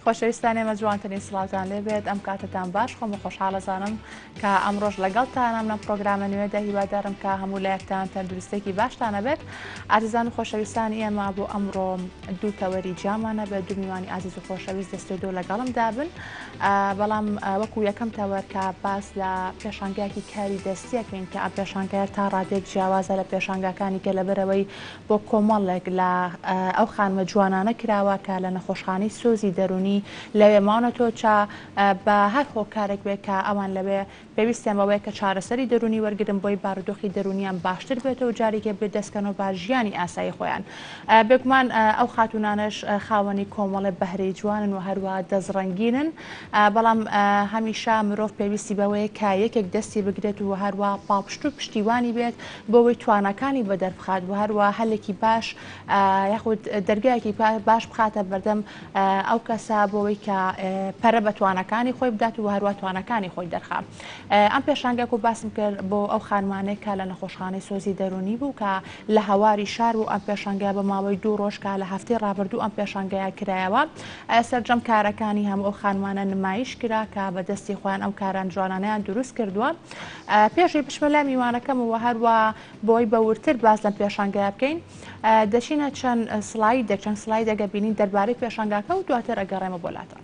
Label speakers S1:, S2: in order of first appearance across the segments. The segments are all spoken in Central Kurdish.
S1: خۆشەویستانی ئێمە جوانترین سڵاتان لێبێت ئەم کاتتان باش خۆمە خۆشحاڵەزانم کە ئەمڕۆژ لەگەڵتان ئەم پرۆگرامە نوێدا هیوادارم کە هەموو لایەکتان تەندروستێکی باشتانە بێت. ئازیزان و خۆشەویستانی ئێمە بۆ ئەمڕۆ دوو تەوەری جامانە بێت، دوو میوانی ئازیز و خۆشەویست دەستێدۆ لەگەڵم دابن، بەڵام وەکو یەکەم تەوەرکە باس لە پێشانگایەکی کاری دەستیەکەین کە ئەم پێشانگایە تا ڕادێک جیاوازە لە پێشانگاکانی کە لەبەرەوەی بۆ کۆمەڵێک لە ئەو خانمە جوانانە کراوە کە لە نەخۆشخانەی سۆزی دەرونی لەوێ ماونەتۆ چا بە هەر هۆکارێک بێت کە ئەوان لەوێ پێویستیان بەوەیە کە چارەسەری دەرونی وەرگرن بۆی بارودۆخی دەرونیان باشتر بێتەوە جارێکێ بێت دەستکەنەوە با ژیانی ئاسایی خۆیان. بێگومان ئەو خاتونانش خاوەنی کۆمەڵێ بەهرەی جوانن و هەروە دەزڕەنگینن، بەڵام هەمیشە مرۆڤ پێویستی بەوەیە کە یەکێک دەستی بگرێت و هەروە پاڵپشت و پشتیوانی بێت بۆەوەی توانەکانی بە دەربخات و هەروە هەلێکی باش یاخود دەرگایەکی باش بخاتە بەردەم ئەو کەسە بۆەوەی کە پەرە بە توانەکانی خۆی بدات و هەروە توانەکانی خۆی دەرخات. ئەم پێشانگەک و باسم کرد بۆ ئەو خانمانەیە کە لە نەخۆشخانەی سۆزی دەرونی بوو کە لە هەواری شار و ئەم پێشانگای بە ماوەی 2 ڕۆژ کە لە هەفتەی ڕابردوو ئەم پێشانگەیە کرایەوە. سەرجەم کارەکانی هەموو ئەو خانمانە نمایش کرا کە بەدەستی خۆیان ئەو کاران جوانانیان دروست کردووە. پێشی بچمە لای میوانەکەم و هەروە بۆی بەورتر باز لەم پێشانگای بکەین، دەچینە چەند سلای دەگەبینین دەربارەی پێشانگاکە و دواتر ئەگەڕێمە بۆلاتە.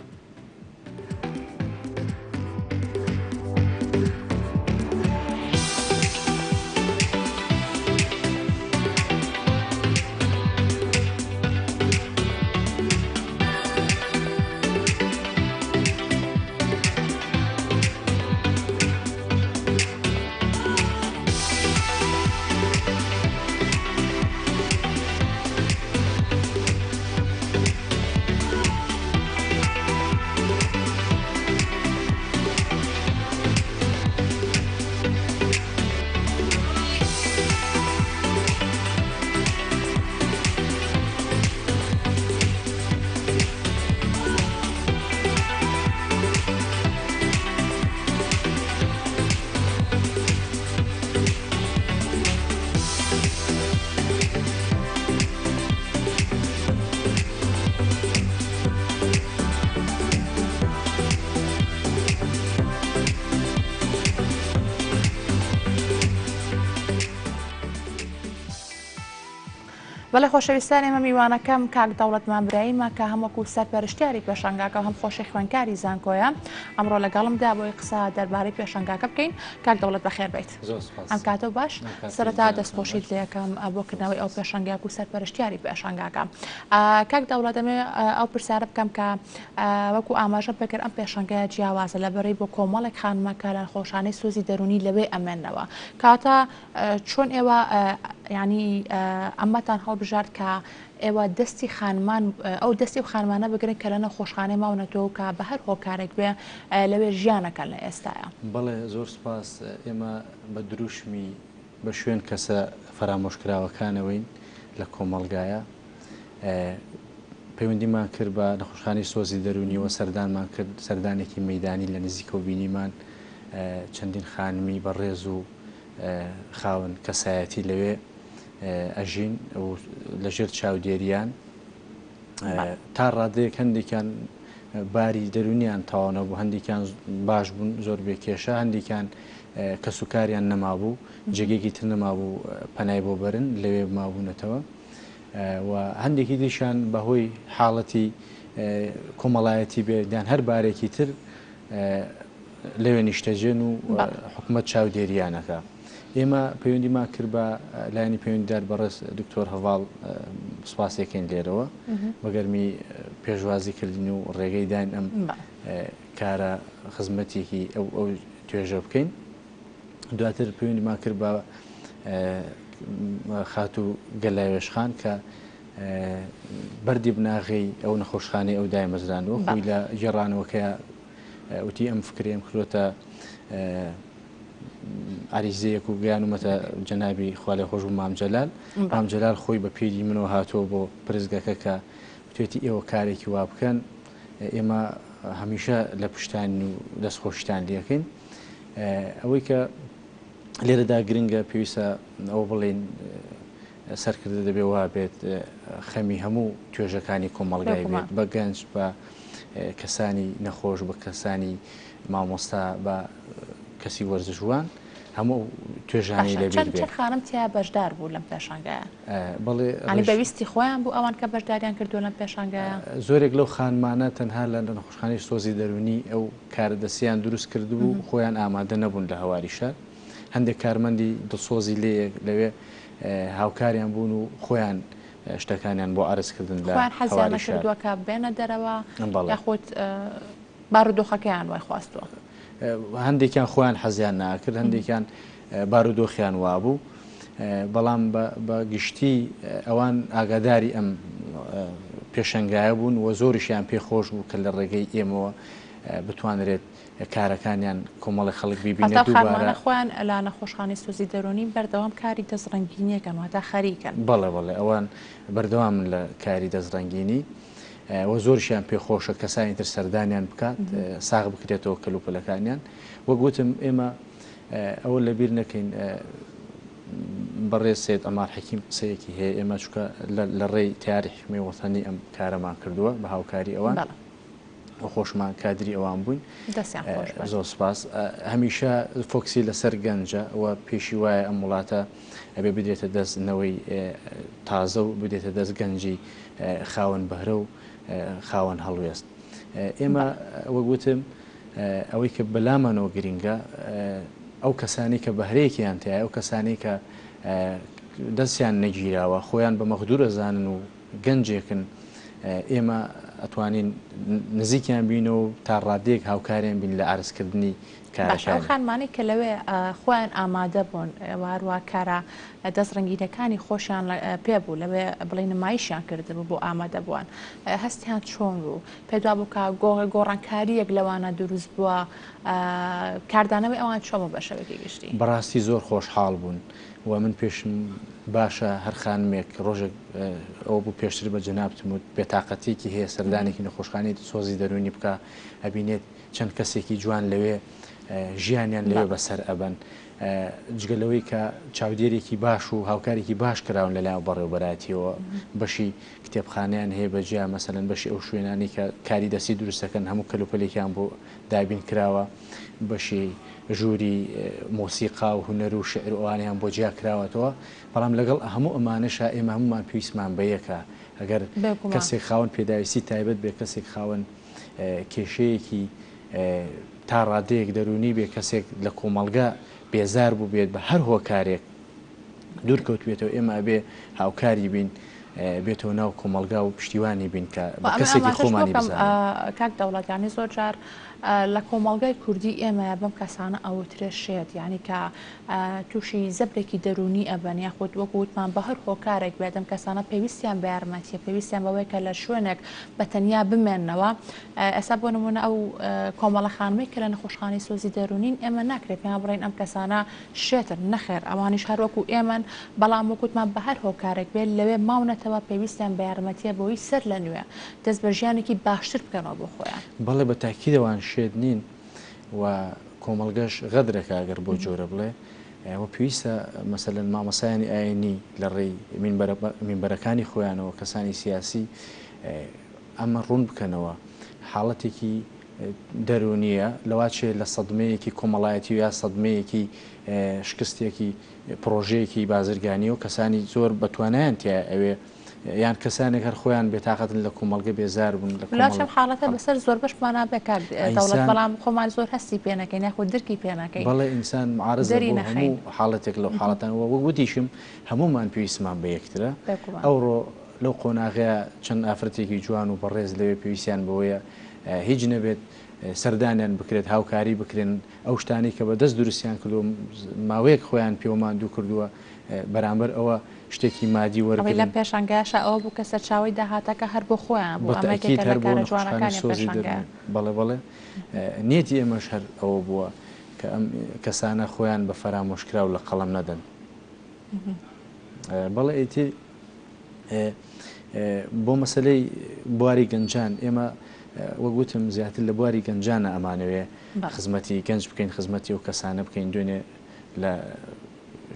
S1: بەڵێ خۆشەویستانی ئێمە میوانەکەم کاک دەوڵەت مامبراییمە کە هەمووەکو سەرپەرشتیاری پێشانگاکە هەم خۆشی خوێندکاری زانکۆیە ئەمڕۆ لەگەڵمدا بۆی قسە دەربارەی پێشانگاکە بکەین. کاک دەوڵەت بەخێر بیت. ئەم کاتۆ باش سەرەتا دەستخۆشیت لە یەکەم بۆکردنەوەی ئەو پێشانگاک و سەرپەرشتیاری پێشانگاکە. کاک دەوڵەت دەمێ ئەو پرسیارە بکەم کە وەکو ئاماژە بکرد ئەم پێشانگایە جیاوازە لەبەرەی بۆ کۆمەڵێک خانمەکە لە نەخۆشخانەی سۆزی دەرونی لەوێ ئەمێنەوە، کاتە چۆن ئێوە ینی ئەمەتان هەڵبژارد کە ئێوە دەستی خانمان ئەو دەستی و خانمانە بگرن کە لە نەخۆشخانەی ماونەتەوە کە بە هەر هۆکارێک بێ لەوێ ژیانەکەن لە ئێستاە؟
S2: بەڵێ زۆر سپاس. ئێمە بە دروشمی بە شوێن کەسە فەرامۆشکراوەکانەوەین لە کۆمەڵگایە پەیوەندیمان کرد بە نەخۆشخانەی سۆزی دەرونیەوە سەردانمان کرد، سەردانێکی مەیدانی لە نزیکە و بینیمان چەندین خانمی بەڕێز و خاون کەسایەتی لەوێ ئەژین و لەژێر چاودێریان تا ڕادەیەک هەندێکیان باری دەرونیان تاوانە بوو، هەندێکیان باش بوون زۆر بێکێشە، هەندێکیان کەسوکاریان نەمابوو، جێگەیەکی تر نەمابوو پەنای بۆ بەرن لەوێ مابوونەتەوە و هەندێکی دیشان بەهۆی حاڵەتی کۆمەڵایەتی بێدان هەر بارێکی تر لەوێ نیشتەجێن و حکوومەت چاودێریانەکە. ئێمە پەیوەندیمان کرد بە لایەنی پەیوەندیدار بەڕێز دکتۆر هەڤاڵ سوپاسێکین لێرەوە بەگەرمی پێشوازیکردن و ڕێگەی داین ئەم کارە خزمەتێکی ئەو توێژە بکەین. دواتر پەیوەندیمان کرد بە خاتوو گەلاوێشخان کە بەردی بناغی ئەو نەخۆشخانەی ئەو دایمەزرانەوە خۆی لە گێڕانەوەکە وتی ئەم فکرێم کردوتە عریزەیەک و گەیانومەتە جەنابی خوالێ خۆش و مامجەلال خۆی بە پێری منەوە هاتووە بۆ پرزگەکە کە توێتی ئێوە کارێکی وا بکەن، ئێمە هەمیشە لە پشتان و دەستخۆشتان لەکەین. ئەوەی کە لێرەدا گرنگە پێویستە ئەوە بڵێن سەرکردە دەبێ وا بێت خەمی هەموو توێژەکانی کۆمەڵگای بێت بە گەنج بە کەسانی نەخۆش بە کەسانی مامۆستا بە کەسی وەرزشوان هەموو توێژانی لەبیر بێت.
S1: چەند خانم تیا بەشدار بوو لەم پێشانگایە؟
S2: بەڵێ
S1: ئەنی بەویستی خۆیان بوو ئەوان کە بەشداریان کردو لەم پێشانگایە؟
S2: زۆرێک لەو خانمانە تەنها لە نەخۆشخانەی سۆزی دەرونی ئەو کارەدەستیان دروست کردبوو خۆیان ئامادە نەبوون لە هەواری شار. هەندێک کارمەندی دڵسۆزی لەوێ هاوکاریان بوون و خۆیان شتەکانیان بۆ ئارزکردن لە
S1: حەزیان کردووە کە بێنە دەرەوە یاخۆت بارودۆخەکەیان وای خواستووە.
S2: هەندێکیان خۆیان حەزیان ناکرد، هەندێکیان بارودۆخیان وابوو، بەڵام بە گشتی ئەوان ئاگاداری ئەم پێشەنگایە بوون و زۆریشیان پێخۆش بوو کە لە ڕێگەی ئێمەوە بتوانرێت کارەکانیان کۆمەڵی خەڵک بیبینێت دووبارە.
S1: خۆیان لە نەخۆشخانەی سۆزی دەرونی بەردەوام کاری دەستڕەنگینیەکەن واتە خەریکن.
S2: بەڵێ ئەوان بەردەوام لە کاری دەستڕەنگینی و زۆرشیان پێخۆشە کەسانی تر سەردانیان بکات ساغ بکرێتەوە کەلوپەلەکانیان. وەک گوتم ئێمە ئەوە لەبیر نەکەین بەڕێز سید ئەمار حەکیم قسەیەکی هەیە ئێمە چووکە لە ڕێی تیاری حکومەتی وەتانی ئەم کارەمان کردووە بە هاوکاری ئەوان خۆشمان کادری ئەوان بووین. زۆر سپاس. هەمیشە فۆکسی لەسەر گەنجە و پێشی وایە ئەم وڵاتە ئەبێ بدرێتە دەستنەوەی تازە و بدێتە دەست گەنجی خاوەن بەهرە و خاوەن هەڵوێست. ئێمە وەگوتم ئەوەی کە بەلامانەوە گرینگە ئەو کەسانی کە بەهرەیەکیان تایە ئەو کەسانی کە دەستیان نەگیراوە خۆیان بە مەخدوورە زانن و گەنجێکن ئێمە ئەتوانین نزیکیان بینەوە و تا ڕادێک هاوکاریان بین لە ئارزکردنی کارەکان.
S1: خانمانی کە لەوێ خۆیان ئامادە بوون وارووا کارە دەستڕەنگینەکانی خۆشیان پێبوو لەوێ بڵێ نمایشیان کردبوو بۆ ئامادە بووان هەستیان چۆن بوو پێدا بوو کە گۆڕانکاریەک لەوانە دروست بووە کاردانەوەی ئەوان چۆمە بە شەوەیەکی گشتی.
S2: بەڕاستی زۆر خۆشحاڵ بوون و من پێشم باشە هەر خانمێک ڕۆژێک ئەو بوو پێشتر بە جەنابتم و بێتاقەتێکی هەیە سەردانێکی نەخۆشخانەی سۆزی دەرونی بکە ئەبینێت چەند کەسێکی جوان لەوێ ژیانیان لەوێ بەسەر ئەبەن جگەلەوەی کە چاودێرێکی باش و هاوکارێکی باش کراون لەلایەن بەڕێوەبەراتیەوە بەشی کتێبخانیان هەیە بەجیا مەسەلەن بەشی ئەو شوێنانی کە کاری دەستی دروستەکەن هەموو کەلوپەلێکیان بۆ دابین کراوە بەشی ژووری مۆسیقا و هونەر و شعر ئەوانیان بۆ جیا کراوەتەوە بەڵام لەگەڵ هەموو ئەمانەشە ئێمە هەمومان پێویستمان بەیەکە ئەگەر کەسێک خاوەن پێداویستی تایبەت بێ کەسێک خاوەن کێشەیەکی تا ڕادەیەک دەرونی بێ کەسێک لە کۆمەڵگا بێزار بوو بێت بە هەر هۆکارێک دوورکەوتوێتەوە ئێمە ئەبێ هاوکاری بین بێتەوە ناو کۆمەڵگا و پشتیوانی بین کە کەسێکی خۆمانی بزانێت.
S1: کاک دەوڵەتیانی زۆر جار لە کۆمەڵگای کوردی ئێمە بەم کەسانە ئەوترێ شێت یعنی کە تووشی زەبرێکی دەرونی ئەبەن یاخود وەکو وتمان بە هەر هۆکارێک بێتم کەسانە پێویستیان بە یارمەتیە پێویستیان بەوەی کە لە شوێنێک بە تەنیا بمێننەوە ئێستا بۆ نمونە ئەو کۆمەڵە خانمەی کە لە نەخۆشخانەی سۆزی دەرونین ئێمە ناکرێت پێیان بڵێن ئەم کەسانە شێتن نەخێر ئەوانیش هەروەکو ئێمەن بەڵام وەکوتمان بە هەر هۆکارێک بێت لەوێ ماونەتەوە پێویستیان بە یارمەتیە بۆی سەر لە نوێ دەست بە ژیانێکی باشتر بکەنەوە بۆ خۆیان.
S2: بەڵێ بە تاکیدەوان شێت نین و کۆمەڵگەش غەدرێکە ئەگەر بۆ جۆرە بڵێ و پێویستە مەسەلەن مامەسایانی ئاینی لە ڕێی مینبەرەکانی خۆیانەوە کەسانی سیاسی ئەمە ڕوون بکەنەوە حاڵەتێکی دەرونیە لەواتشێ لە سەدمەیەکی کۆمەڵایەتی و یا سەدمەیەکی شکستێکی پرۆژەیەکی بازرگانی و کەسانی زۆر بەتوانیان تیا ئەوێ یان کەسانێک هەر خۆیان بێتاقەتن لە کۆمەڵگە بێزار بوون
S1: لەم حاڵەتە بەسەر زۆر بەشمانە بێکار دەوڵەت بەڵام خۆمان زۆر هەستی پێنەکەین یاخود دەرکی پێنەکەین.
S2: بەڵێ ئینسان معارض هەموو حاڵەتێک لەو حاڵەتانەوە وەگوتیشم هەمومان پێویستمان بە یەکترە ئەوڕۆ لەو قۆناغەیە چەند ئافرەتێکی جوان و بەڕێز لەوێ پێویستیان بەوەیە هیچ نەبێت سەردانیان بکرێت هاوکاری بکرێن ئەو شتانی کە بە دەست دروستیان کردو ماوەیەک خۆیان پێوەمان دوو کردووە بەرامبەر ئەوە شتێکی مادی وەرگرت
S1: لە پێشانگایشە ئەوە بوو کە سەرچاوی داهاتەکە هەر بۆ خۆیان بوو ئەمەکە لە کارە جوانەکانی پێشانگای.
S2: بەڵێ نیەتی ئێمەش هەر ئەوە بووە کە ئەم کەسانە خۆیان بە فەرامۆشکراو لە قەڵەم نەدەن. بەڵێ ئیتر بۆ مەسلەی بواری گەنجان ئێمە وەگوتم زیاتر لە بواری گەنجانە ئەمانەوێ خزمەتی گەنج بکەین خزمەتی و کەسانە بکەین دوێنێ لە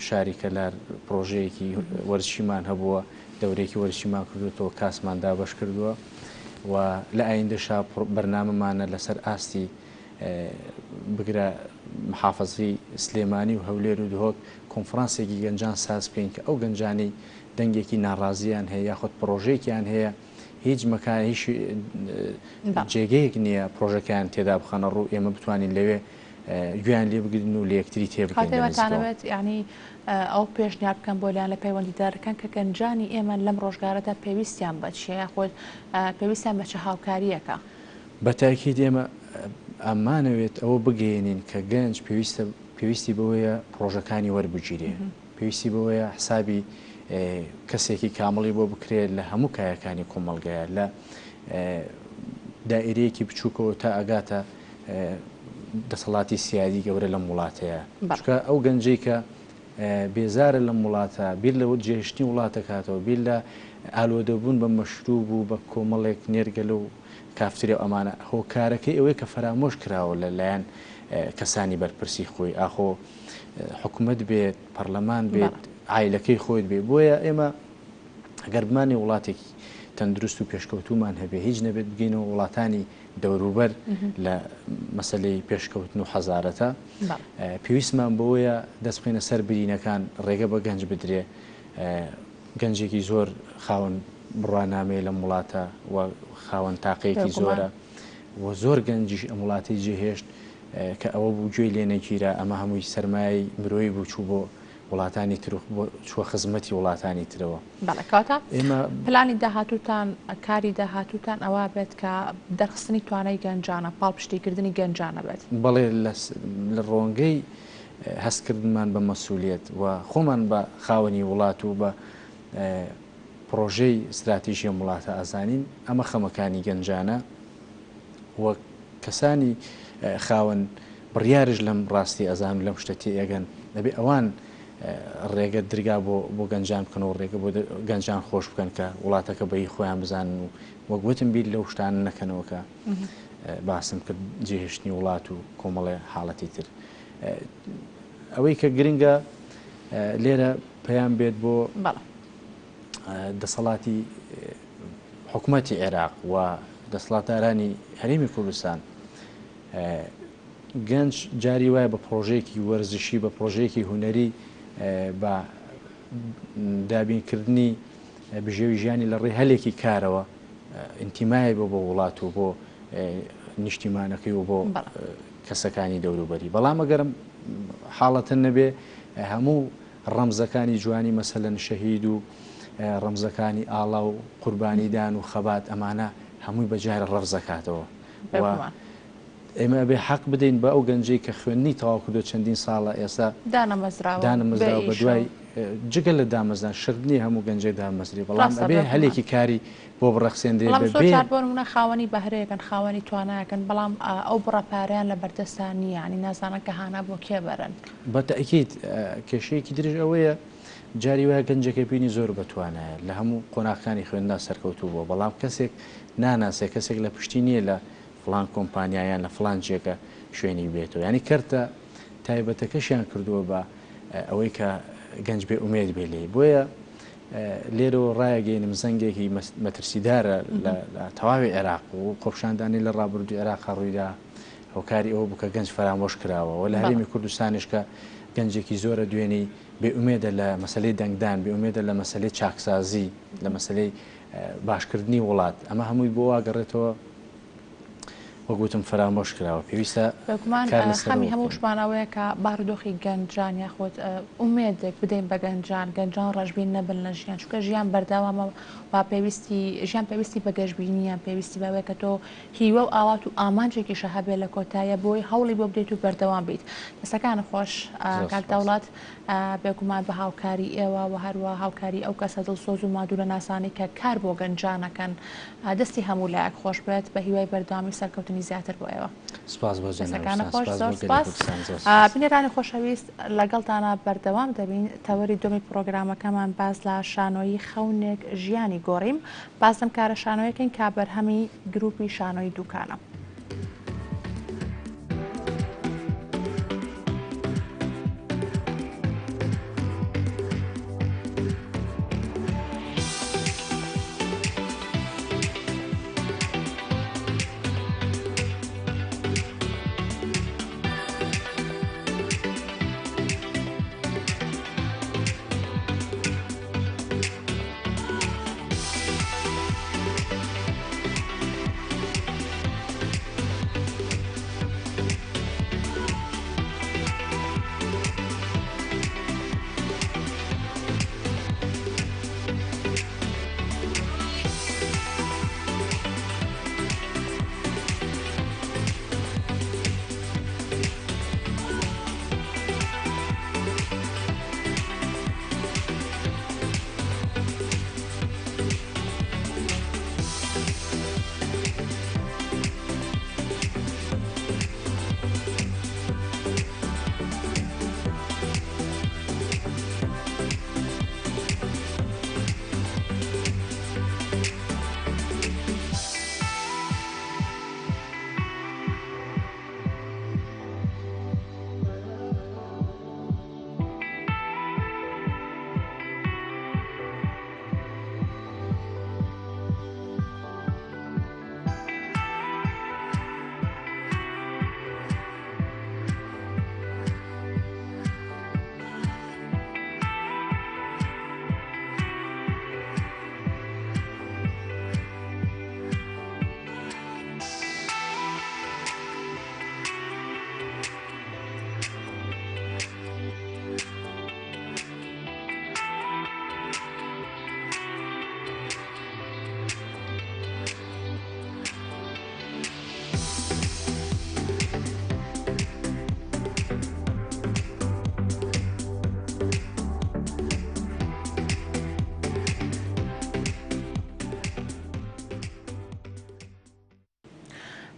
S2: شاری کەلار پرۆژەیەکی وەرزشیمان هەبووە دەورێکی وەرزشیمان کردوێتەوە کاسمان دابەش کردووە و لە ئایندەشا بەرنامەمانە لەسەر ئاستی بگرە محافەزی سلێمانی و هەولێر و دهۆک کۆنفرانسێکی گەنجان ساز بکەین کە ئەو گەنجانەی دەنگێکی ناڕازیان هەیە یاخود پرۆژەیەکیان هەیە هیچ مەکان هیچ جێگەیەک نییە پرۆژەکەیان تێدا بخەنە ڕوو ئێمە بتوانین لەوێ گویان لێ بگرن و لە یەکتری
S1: تێبکەوێت ینی ئەو پێشنیار بکەم بۆ لایەن لە پەیوەندیدارەکان کە گەنجانی ئێمە لەم ڕۆژگارەدا پێویستیان بە چیە خۆت پێویستیان بە چه هاوکاریەکە
S2: بە تاکید ئێمە ئەمانەوێت ئەوە بگەێنین کە گەنج پێویستی بەوەیە پرۆژەکانی وەربگیرێ پێویستی بەوەیە حسابی کەسێکی کامەڵی بۆ بکرێت لە هەموو کایەکانی کۆمەڵگەیە لە دائیرەیەکی بچووکەوە تا ئەگاتە دەسەڵاتی سیادی گەورە لەم وڵاتەیە چکە ئەو گەنجەی کە بێزارە لەم وڵاتە بیر لە جێهشتنی وڵاتە کاتەوە بیر لە ئالۆدەبوون بە مەشروب و بە کۆمەڵێک نێرگە لەو کافترێ ئەمانە هۆکارەکەی ئەوەی کە فەرامۆش کراوە لەلایەن کەسانی بەرپرسی خۆی ئاخۆ حکوومەت بێت پەرلەمان بێت عیلەکەی خۆیت بێ بۆیە ئێمە ئەگەر بمانی وڵاتێکی تەندروست و پێشکەوتومان هەبێ هیچ نەبێت بگەینەوە وڵاتانی دەوروبەر لە مەسلەی پێشکەوتن و حەزارەتە پێویستمان بۆیە دەست بخینە سەر برینەکان ڕێگە بە گەنج بدرێ گەنجێکی زۆر خاوەن بڕوانامەیە لە وڵاتە و خاوەن تاقەیەکی زۆرە و زۆر گەنجیش ئەم وڵاتی جێهێشت کە ئەوە بوو گوێی لێ نەگیرە ئەمە هەمووی سەرمایی مرۆیی بوو چوو بۆ وڵاتانی تر چوە خزمەتی وڵاتانی ترەوە
S1: بەڵکاتە ئێمە پلانی داهاتوتان کاری داهاتوتان ئەوە بێت کە دەرخستنی توانای گەنجانە پاڵپشتیکردنی گەنجانە بێت
S2: بەڵێ لە ڕۆنگەی هەستکردمان بە مەسئولیت و خۆمان بە خاوەنی وڵات و بە پرۆژەی استراتیژیە وڵاتە ئازانین ئەمە خەمەکانی گەنجانە وە کەسانی خاوەن بڕیارش لەم ڕاستی ئەزان لەم شتەتی ئەگەن دەبێ ئەوان ڕێگە درگا بۆ گەنجان بکەنەوە ڕێگە بۆ گەنجان خۆش بکەن کە وڵاتەکە بەی خۆیان بزانن و وەگوتم بیر لەو شتان نەکەنەوەکە باسم کرد جێهێشتنی وڵات و کۆمەڵێ حاڵەتی تر ئەوەی کە گرنگە لێرە پەیام بێت بۆ دەسەڵاتی حکوومەتی عێراق و دەسەڵاتدارانی هەرێمی کوردستان گەنج جاری وایە بە پرۆژەیەکی وەرزشی بە پرۆژەیەکی هونەری بە دابینکردنی بژێوی ژیانی لە ڕێ هەلێکی کارەوە ئینتیمای بۆ وڵات و بۆ نیشتیمانەکەی و بۆ کەسەکانی دەوروبەری بەڵام ئەگەرم حاڵەتەن نەبێ هەموو ڕەمزەکانی جوانی مەسەلەن شەهید و ڕەمزەکانی ئاڵا و قوربانیدان و خەبات ئەمانە هەمووی بەجارە ڕەفزەکاتەوە ئێمە بێ حەق بدەین بە ئەو گەنجەی کە خوێندنی تەواو کردو چەندین ساڵە ئێستا دانەمەزراوە بە دوای جگە لە دامەزان شردنی هەموو گەنجەی دامەزری بەڵام ئەبێ هەلێکی کاری بۆ بڕەخسێندێ
S1: بۆ نمونە خاوەنی بەهرەیەکەن خاوەنی توانایەکەن بەڵام ئەو بڕەپاریان لە بەردەستان نیە ینی نازانە کە هانا بۆ کێ بەرن
S2: بە تەئکید کێشەیەکی درێژ ئەوەیە جاری وایە گەنجەکە بینی زۆر بەتوانایە لە هەموو قۆناغەکانی خوێندا سەرکەوتوو بووە بەڵام کەسێک ناناسێ کەسێک لە پشتی نییە لە فلان کۆمپانیایان لە فلان جێگە شوێنی بێتەوە ینی کەرتە تایبەتەکەشیان کردووە بە ئەوەی کە گەنج بێ ئومێد بێ لێ بۆیە لێرەوە ڕایەگەینم زەنگێکی مەترسیدارە لە تەواوی عێراق و خۆپشاندانی لە ڕابردووی عێراق ڕوویدا هۆکاری ئەوە بووکە گەنج فەرامۆش کراوە و لە هەرێمی کوردستانیش کە گەنجێکی زۆرە دوێنەی بێئومێدە لە مەسلەی دەنگدان بێئومێدە لە مەسلەی چاکسازی لە مەسلەی باشکردنی وڵات ئەمە هەمووی بۆ واگەڕێتەوە وەگوتم فەرامۆش کراوە پێویستە
S1: خەمی هەموو شمانەوەیە کە بارودۆخی گەنجان یاخۆت ئومێدێک بدەین بە گەنجان ڕژبین نەبن لە ژیان چکە ژیان بەردەوامە و ژیان پێویستی بە گەشتبینیان پێویستی بەوەیە کە تۆ هیوە و ئاوات و ئامانجێکیشە هەبێ لە کۆتایە بۆی هەوڵی بۆ بدەیت و بەردەوام بیت دەستەکان خۆش کاک دەوڵات بێگومان بە هاوکاری ئێوە و هەروە هاوکاری ئەو کەسە دڵسۆز و مادوورە ناسانی کە کار بۆ گەنجانەکەن دەستی هەموو لایەک خۆش بێت بە هیوای بەردەوامی سەرکەوتنی زیاتر بۆ ئێوە بینێرانی خۆشەویست لەگەڵتانە بەردەوام دەبین تەوەری دومی پرۆگرامەکەمان باز لە شانۆیی خەونێک ژیانی گۆڕیم بازم کارە شانۆیەکەین کا بەرهەمی گروپی شانۆی دووکانە.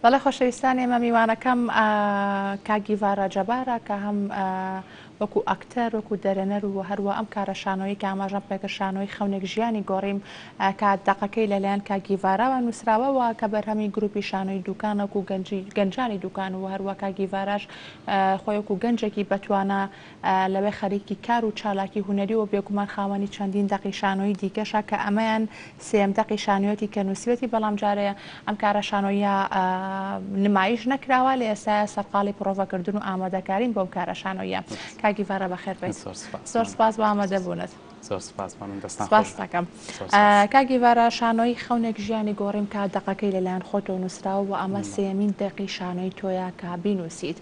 S1: بەڵێ خۆشەویستانی ئێمە میوانەکەم کاگیڤارە جەبارە کە هەم وەکو ئەکتەر وەکو دەرەنەر و هەروە ئەم کارە شانۆیی کە ئاماژەم پێکرد شانۆی خەونێک ژیانی گۆڕیم کە دەقەکەی لەلایەن کاگیڤاراوە نووسراوەوە کە بەرهەمی گروپی شانۆی دوکانە و گەنجانی دوکان و هەروە کاگیڤاراش خۆی وەکو گەنجێکی بەتوانە لەوێ خەریکی کار و چالاکی هونەری و بێگومان خاوەنی چەندین دەقی شانۆی دیکەشە کە ئەمەیان سێم دەقی شانۆیەتی کە نووسیوەتی بەڵام جارەیە ئەم کارە شانۆیە نمایش نەکراوە لە ئێستا سەرقاڵی پرۆڤەکردن و ئامادەکارین بۆم کارە شانۆیە کاگیڤارە بەخێر بێت زۆر سپاس بۆ ئامادەبوونت سپاس دەکەم کاگیڤارە شانۆی خەونێک ژیانی گۆڕیم کە دەقەکەی لەلایەن خۆتەوە نووسراوە و ئەمە سێمین دەقی شانۆی تۆیە کە بینووسیت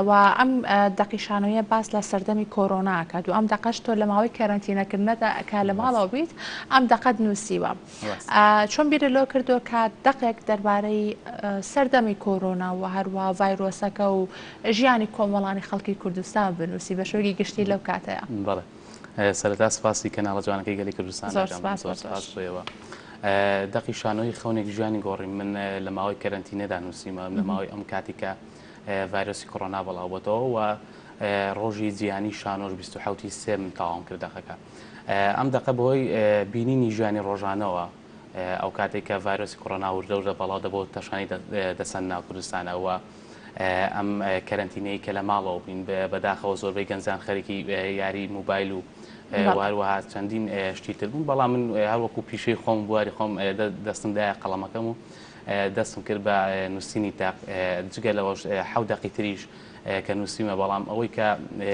S1: و ئەم دەقی شانۆیە باس لە سەردەمی کۆرۆنا کات و ئەم دەقەش تۆ لە ماوەی کەرەنتینەکردنەدا کە لە ماڵەوە بیت ئەم دەقەت نووسیوە چۆن بیرە لۆ کردو کە دەقێک دەربارەی سەردەمی کۆرۆنا و هەروە ڤایرۆسەکە و ژیانی کۆمەڵانی خەڵکی کوردستان بنووسی بە شێوەیەکی گشتی لەو کاتەیە
S3: سەرەتا سپاسی کەناڵە جوانەکەی گەلی کوردستان زۆرەوە دەقی شانۆی خەونێک ژیانی گۆڕیم من لە ماوەی کەرەنتینەدا نووسیمە لە ماوەی ئەم کاتی کە ڤایرۆسی کۆڕۆنا بەڵاوبەتەوە و ڕۆژی جیهانی شانۆژ 27 سێ من تاوام کرد دەقەکە ئەم دەقە بەهۆی بینینی ژیانی ڕۆژانەوە ئەو کاتێک کە ڤایرۆسی کۆڕۆنا وردەورە بەڵاو دەبەوە تەشانی دەسەن ناو کوردستانەوە ئەم کەرەنتینەی کە لە ماڵەوە بین بەداخەوە زۆربەی گەنجان خەریکی یاری موبایل و واروها چەندین شتیتر بوون بەڵام من هەروەکو پیشەی خۆم بواری خۆم دەستمدایە قەڵەمەکەم و دەستم کرد بە نووسینی تاق جگە لەوەش حەوت دەقی تریش کە نووسیمە بەڵام ئەوەی کە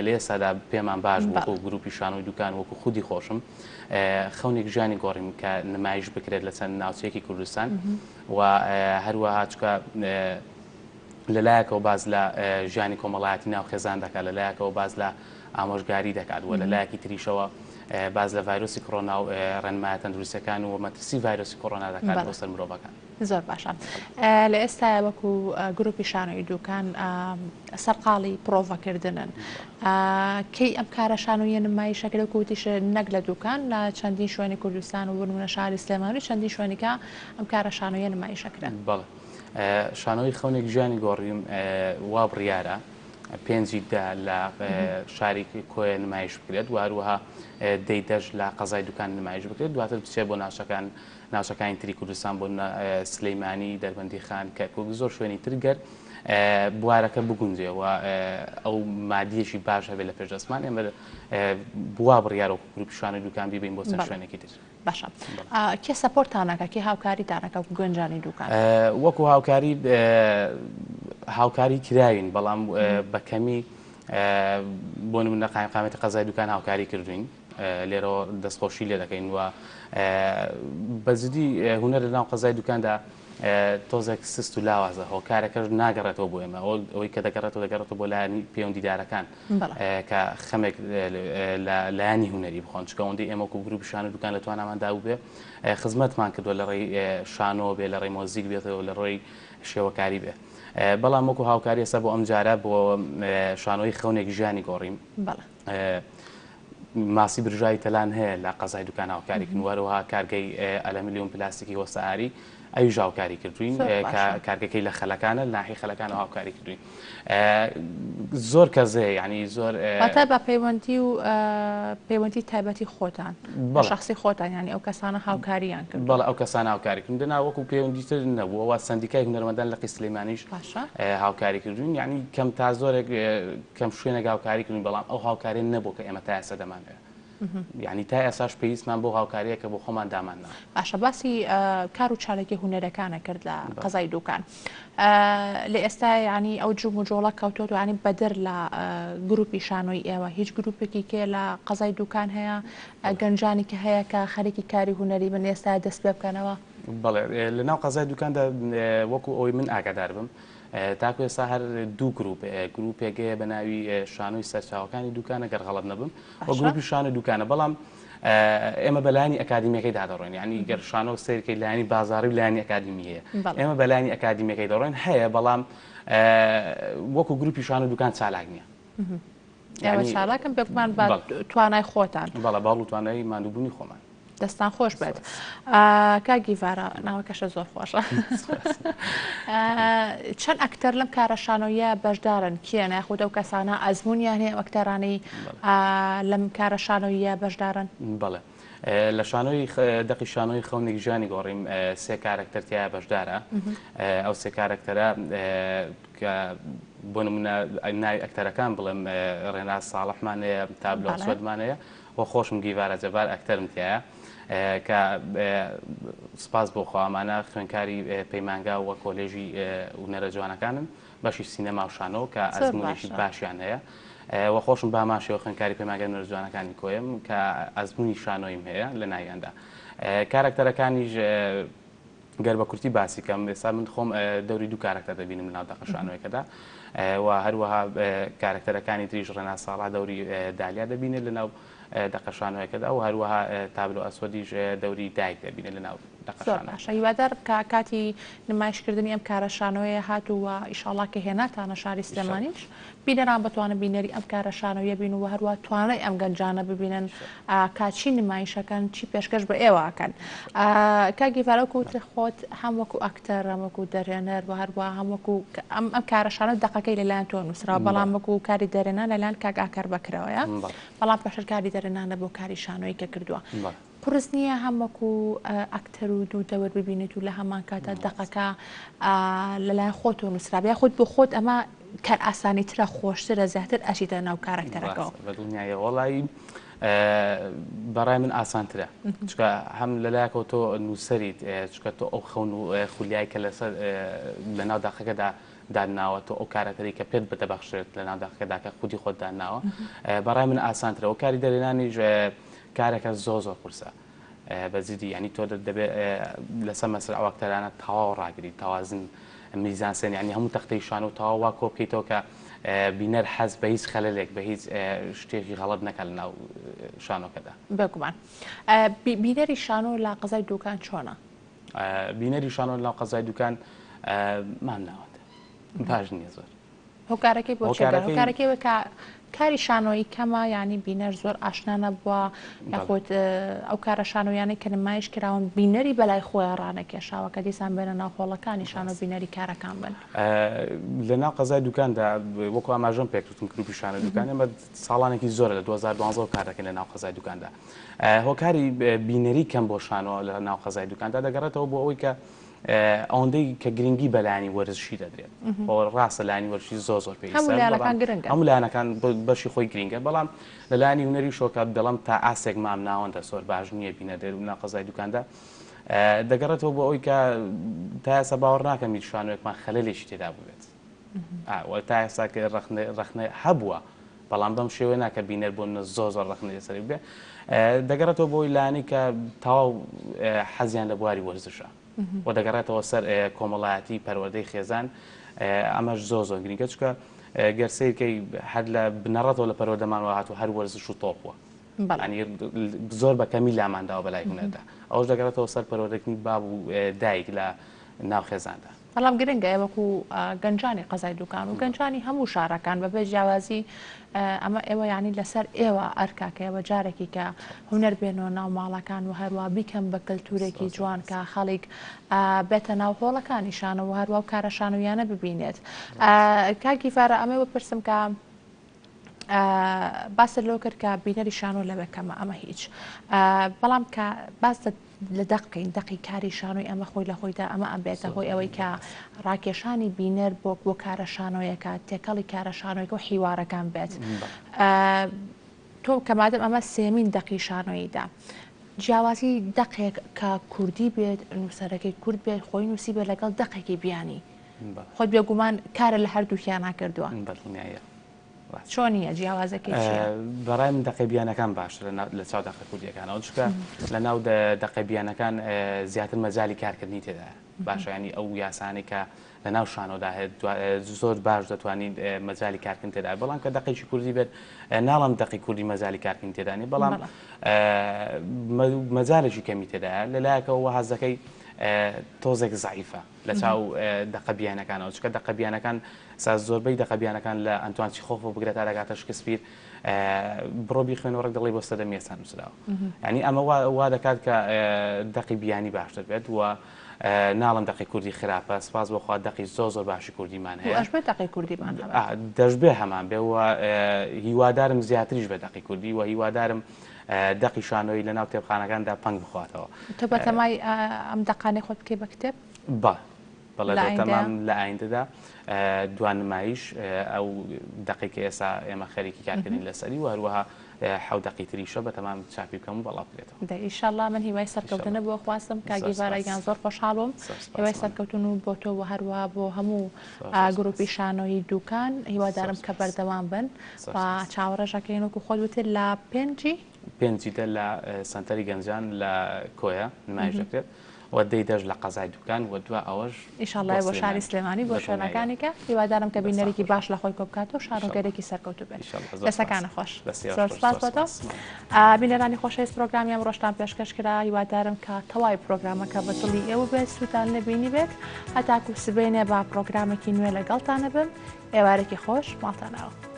S3: لێ سادا پێمان باش وەکو گروپی شانۆی دوکان وەکو خودی خۆشم خەونێک ژیانی گۆڕیم کە نمایش بکرێت لە چەند ناوچەیەکی کوردستان و هەروەها چکە لەلایەکەوە باز لە ژیانی کۆمەڵایەتی ناو خێزان دەکات لەلایەکەوە باز لە ئامۆژگاری دەکات و لەلایەکی تریشەوە باز لە ڤایرۆسی کۆڕۆنا و ڕێنمایە تەندروستیەکان و مەترسی ڤایرۆسی کۆڕۆنا دەکات بۆ سەر مرۆڤەکان
S1: زۆر باشە لە ئێستا وەکو گروپی شانۆی دوکان سەرقاڵی پرۆڤەکردنن کەی ئەم کارە شانۆیە نمایشەکە لە کوتیش نەک لە دوکان لە چەندین شوێنی کوردستان و بنمونە شاری سلێمانی چەندین شوێنیکە ئەم کارە شانۆیە نمایشەکرێن
S3: بەڵێ شانۆی خەونێک ژیانی گۆڕیم وا بڕیارە پێنجیدا لە شاری کۆیە نمایش بکرێت و هەروەها دەیدەش لە قەزای دوکان نمایش بکرێت دواتر بچێت بۆ ناوچەکانی تری کوردستان بۆ سلەیمانی دەربەندی خان کەرکووک زۆر شوێنی ترگەر بوارەکە بگونجێەوە ئەو مادیەشی باش هەبێت لە پێشدەستمان ئێمە بوا بڕیارە گروپی شانۆی دوکان بیبین بۆ چەند شوێنێکی تر
S1: باشە کێ سەپۆرتانەکە کێ هاوکاریتانەکە و گەنجانی دوکان
S3: وەکو هاوکاری کراوین بەڵام بەکەمی بۆ نمونە قایمقامەتی قەزای دوکان هاوکاری کردوین لێرەوە دەستخۆشی لێ دەکەین و بەزدی هونەر لەناو قەزای دوکاندا تۆزێک سست و لاوازە هۆکارەکەش ناگەڕێتەوە بۆ ئێمە ئەوەی کە دەگەڕێتەوە بۆ لایانی پەیوەندیدارەکان کە خەمێک لایانی هونەری بخۆن چکە ئەوەندەی ئێمە و گروپی شانۆی دوکان لە تواناماندا بێ خزمەتمان کردووە لە ڕێی شانۆ بێ لە ڕێی مۆزیک بێتەوە لە ڕێی شێوەکاری بێ بەڵام وەکو هاوکاری ئێستا بۆ ئەم جارە بۆ شانۆی خەونێک ژیانی گۆڕیم ماسی برژای تەلان هەیە لە قەزای دوکان هاوکاریکردن وەروەها کارگەی ئەلەمیلیۆن پلاستیکی وەسەعاری ئەویش هاوکاری کردوین کارگەکەی لە خەلەکانە ناحی خەلەکانە هاوکاری کردوین زۆر کەسێ ینی زۆر
S1: تا بە پەیوەندی تایبەتی خۆتان شخصی خۆتان ینی ئەو کەسانە هاوکاریان کرد
S3: بەڵێ ئەو کەسانە هاوکاریکردن دنا وەکو پەیوەندیتر نەبووەوە سندیکای هونەرمەندان لە قی سلەیمانیش هاوکاری کردوین ینی کەم تا زۆرێک کەم شوێنێک هاوکاری کردوین بەڵام ئەو هاوکاری نەبوو کە ئێمە تا ئێستا دەمانوێت یعنی تا ئێساش پێویستمان بۆ هاوکاریەکە بۆ خۆمان داماننا
S1: باشە باسی کار و چالێکی هونەرەکانە کرد لە قەزای دوکان لە ئێستا ینی ئەو جوم و جۆڵە کەوتۆ ینی بەدەر لە گروپی شانۆی ئێوە هیچ گروپێکی کێ لە قەزای دوکان هەیە گەنجانی کە هەیە کە خەریکی کاری هونەری من ئێستا دەست پێ بکەنەوە
S3: بەڵێ لە ناو قەزای دوکاندا وەکو ئەوی من ئاگادار بم تاکو ئێستا هەر دوو گروپێکەیە بە ناوی شانۆی سەرچاوەکانی دوکانە گەر غەڵەت نەبم وە گروپی شانۆی دوکانە بەڵام ئێمە بەلایانی ئەکادیمیەکەی دادەڕۆین ینی گەر شانۆ سیرکەی لایانی بازاڕی و لایانی ئەکادیمی هەیە ئێمە بەلایانی ئەکادیمیەکەی دەڕۆین هەیە بەڵام وەکو گروپی شانۆی دوکان چالاک نییە
S1: ئێوە چالاکم پێکمان توانای خۆتان
S3: بەڵە باڵ و توانایی ماندووبوونی خۆمان
S1: دەستان خۆش بێت کاگیڤارە ناوەکەشە زۆر خۆشە چەند ئەکتەر لەم کارە شانۆیە بەشدارن کێنە خودە و کەسانە ئەزمونیان هەیە ئەکتەرانەی لەم کارە شانۆیە بەشدارن
S3: بەڵێ لە شانۆی دەقی شانۆی خەونێک ژیانی گۆڕیم سێ کارکتەرتیایە بەشدارە ئەو سێ کارکتەرە کە بۆ نمونە ناوی ئەکتەرەکان بڵێم ڕێناز ساڵحمانەیە تابلۆ سوێدمانەیە بۆ خۆشم گیڤارە جەبار ئەکتەرم تایە کە سپاس بۆ خۆمانە خوێنکاری پەیمانگا وە کۆلێژی ونەرە جوانەکانن بەشی سینەما و شانۆ کە ئەزمونێکی باشیان هەیە وە خۆشم باماشەوە خوێنکاری پەیمانگە ونەرە جوانەکانی کۆیم کە ئەزمونی شانۆیم هەیە لە ناویاندا کارکتەرەکانیش گەر بە کورتی باسی کەم ئێستا من خۆم دەوری دوو کارکتەر دەبینم لەناو دەقە شانۆیەکەدا و هەروەها کارکتەرەکانی تریش ڕێناز ساڵح دەوری دالیا دەبینێت لەناو دەقە شانۆیەکەدا و هەروەها تابلۆ ئەسوەدیش دەوری دایک دەبینێت لەناو
S1: هیوادار کاتی نمایشکردنی ئەم کارە شانۆیە هاتووە ئیشاڵا کە هێناتانە شاری سلێمانیش بینەران بتوانن بینەری ئەم کارە شانۆیە بین و هەروە توانای ئەم گەنجانە ببینن کاچی نمایشەکان چی پێشکەش بە ئێوەکەن کاگیڤارە وتە خۆت هەم وەکو ئەکتەر هەموەکو دەرێنەر بە هەروە هەموەکو ئەم کارە شانۆ دەقەکەی لەلایەن تۆ نووسرا بەڵام وەکو کاری دەرێنان لەلایەن کاک ئاکەر بکرەوەیە بەڵام پێشتر کاری دەرێنانە بۆ کاری شانۆی کە کردووە پرس نییە هەموەکو ئەکتەر و دوو دەوەر ببینێت و لە هەمان کاتە دەقەکە لەلایەن خۆت و نووسرابیا خۆت بۆ خۆت ئەمە کار ئاسانی ترە خۆشترە زیاتر ئەشیدە ناو کارکتەرەکەەوە
S3: بە دنیاە وەڵی بەڕای من ئاسانترە چکە هەم لەلایەکەوە تۆ نووسریت چکە تۆ ئەو خەون و خولیای کە لەسەر لە ناو داخەکەدا داناوە تۆ ئەو کارەکەی کە پێت بەدەبەخشێت لە ناو داخەکەدا کە خودی خۆت داناوە بەڕای من ئاسانترە و کاری دەرێنانیش کارێکە زۆر قورسە بەزیدی ینی تۆ دەبێت لەسەر مەسەر ئەوەکتەرانە تەواو ڕاگری تەوازن میزانسێن ینی هەموو تەختەی شان و تەواو وا کۆ بکەیتەوە کە بینەر حەز بە هیچ خەلەلێک بە هیچ شتێکی غەڵەت نەکە لە ناو شانۆکەدا
S1: بگومان بینەری شانۆ لە قەزای دوکان چۆنە؟
S3: بینەری شانۆ لە قەزای دوکان مام ناوەتە باش نییە زۆر
S1: هۆکارەکەی بۆ هۆکارەکەی کە کاری شانۆی کەمە ینی بینەر زۆر ئاشنانە بووە یاخۆت ئەو کارە شانۆیانەی کە نمایش کراون بینەری بەلای خۆیان ڕانەکێشاوە کە دیسان بێنە ناو هۆڵەکانی شانۆ بینەری کارەکان بن
S3: لە ناو قەزای دوکاندا وەکو ئاماژەم پێکوتم گروپی شانە دوکان ئەمە ساڵانێکی زۆرە لە 2012 کارەکەن لە ناو قەزای دوکاندا هۆکاری بینەری کەم بۆ شانۆ لە ناو قەزای دوکاندا دەگەڕێتەوە بۆ ئەوەی کە ئەوەندەی کە گرنگی بەلانی وەرزشی دەدرێت ڕاستە لانی وەرشی زۆر پێویستە هەموو لایەنەکان بەشی خۆی گرنگە بەڵام لە لانی هونەری شۆکە دەڵم تا ئاسێک مام ناوەندە سۆر باش نییە بینە دەر و ناقەزای دوکاندا دەگەڕێتەوە بۆ ئەوی کە تا ئێستا باوەڕ ناکەم هیچ شانۆیەکمان خەلەلێکی تێدا بوێت تا ئێستا کە ڕەخنە هەبووە بەڵام بەم شێوەیە ناکە بینەر بۆ زۆر ڕەخنە لەسەر بێ دەگەڕێتەوە بۆی لانی کە تەواو حەزیان لە بواری وەرزشە و دەگەڕێتەوە سەر کۆمەڵایەتی پەروەردەی خێزان ئەمەش زۆر گرنگە چکە گەرسەیەکەی هەر لە بنەڕەتەوە لە پەروەردەمان وهات و هەر وەرزش و تۆپووە زۆر بە کەمی لامانداوە بەلای هونەردا ئەوش دەگەڕێتەوە سەر پەروەردەکردنی باب و دایک لە ناو خێزاندا
S1: بەڵام گرنگە وەکو گەنجانی قەزای دوکان و گەنجانی هەموو شارەکان بەبێ جیاوازی ئەمە ئێوە ینی لەسەر ئێوە ئەرکاکەوە جارێکی کە هونەر بێنەوە ناو ماڵەکان و هەروە بیکەم بە کەلتورێکی جوان کە خەڵک بێتە ناو هۆڵەکانی شانەوە و هەروە و کارە شانۆیانە ببینێت کاگیڤارە ئەمەوە پرسم کە باس لەو کرد کە بینەری شانۆ لەوەکەمە ئەمە هیچ بەڵام کە باس لە دەقین دەقی کاری شانۆی ئەمە خۆی لە خۆیدا ئەمە ئەبێتە هۆی ئەوەی کە ڕاکێشانی بینەر بۆ کارە شانۆیەکە تێکەڵی کارە شانۆیەکە و حیوارەکان بێت تۆ کەمادەم ئەمە سێمین دەقی شانۆییدا جیاوازی دەقێک کە کوردی بێت نووسەرەکەی کورد بێت خۆی نووسی بێت لەگەڵ دەقێکی بیانی خۆت بێگومان کارە لە هەردووکیان ناکردووە چۆنیە جیاوازەکەی
S3: بەڕای من دەقەبیانەکان باشتر لە چاو دەقە کوردیەکانەوە چکە لە ناو دەقەبیانەکان زیاتر مەجای کارکردنی تێدا باشە ینی ئەو یاسانی کە لە ناو شانۆدا هەیە زۆر باش دەتوانین مەجای کارکردن تێدا بەڵام کە دەقێکی کوردی بێت ناڵم دەقی کوردی مەجای کارکردن تێدانی بەڵام مەجارێکی کەمی تێدایە لەلایەکەوە حەزەکەی تۆزێک زعیفە لە چاو دەقەبیانەکانەوە چکە دەقەبیانەکان سا زۆربەی دەقەبیانەکان لە ئەنتوان چیخۆف و بگرێت تا دەگاتە شکسپیر بڕۆ بیخوێنەوە دەڵی بۆ سەدە میێسان نووسراوە ینی ئەمە وا دەکات کە دەقی بیانی باشتر بێت و ناڵم دەقی کوردی خراپە سپاس بۆخوا دەقی زۆر باشی کوردیمان هەیە
S1: دەقی کوردیمان
S3: دەشبێ هەمان بێ و هیوادارم زیاتریش بە دەقی کوردی و هیوادارم دەقی شانۆی لە ناو کتێبخانەکاندا پەنگ بخواتەوە
S1: تۆ بە تەمای ئەم دەقانەی خۆت بکەی بە کتێب
S3: بەڵێ تەمام لە ئایندەدا دوان نمایش ئەو دقیقی ئێستا ئێمە خەریکی کارکردین لەسەری و هەروەها حەودەقی تریشە بە تەمام چاپی بکەم و بەڵاو بێتەوە
S1: ئینشاءالله من هیوای سەرکەوتنە بۆ خواستم کاگیڤارەیان زۆر خۆشحاڵم هیوای سەرکەوتن و بۆ تۆ و هەروەها بۆ هەموو گروپی شانۆی دوکان هیوادارم کە بەردەوام بن و چاوەڕێژەکەین وەکو خۆت وتر لە پێنجیدە لە
S3: سنتەری گەنجان لە کۆیە نمایش دەکرێت و دەی دەژ لە قەزای دوکان و دو ئەوەش
S1: ئینشاءالله بۆ شاری سلێمانی بۆ شوێنەکانی کە هیوادارم کە بینەرێکی باش لە خۆی کۆ بکاتەوە شارۆگەرێکی سەرکەوتوو بێت دەستەکانە خۆش زۆر سپاس بۆ تۆ بینەرانی خۆشەویست پرۆگرامی ئەم ڕۆژتان پێشکەش کرا هیوادارم کە تەواوی پرۆگرامەکە بە دڵی ئێوە بێت سوودان لەبینی بێت هەتاکو سبەینێ با پرۆگرامێکی نوێ لەگەڵتانە بم ئێوارێکی خۆش ماڵتانەوە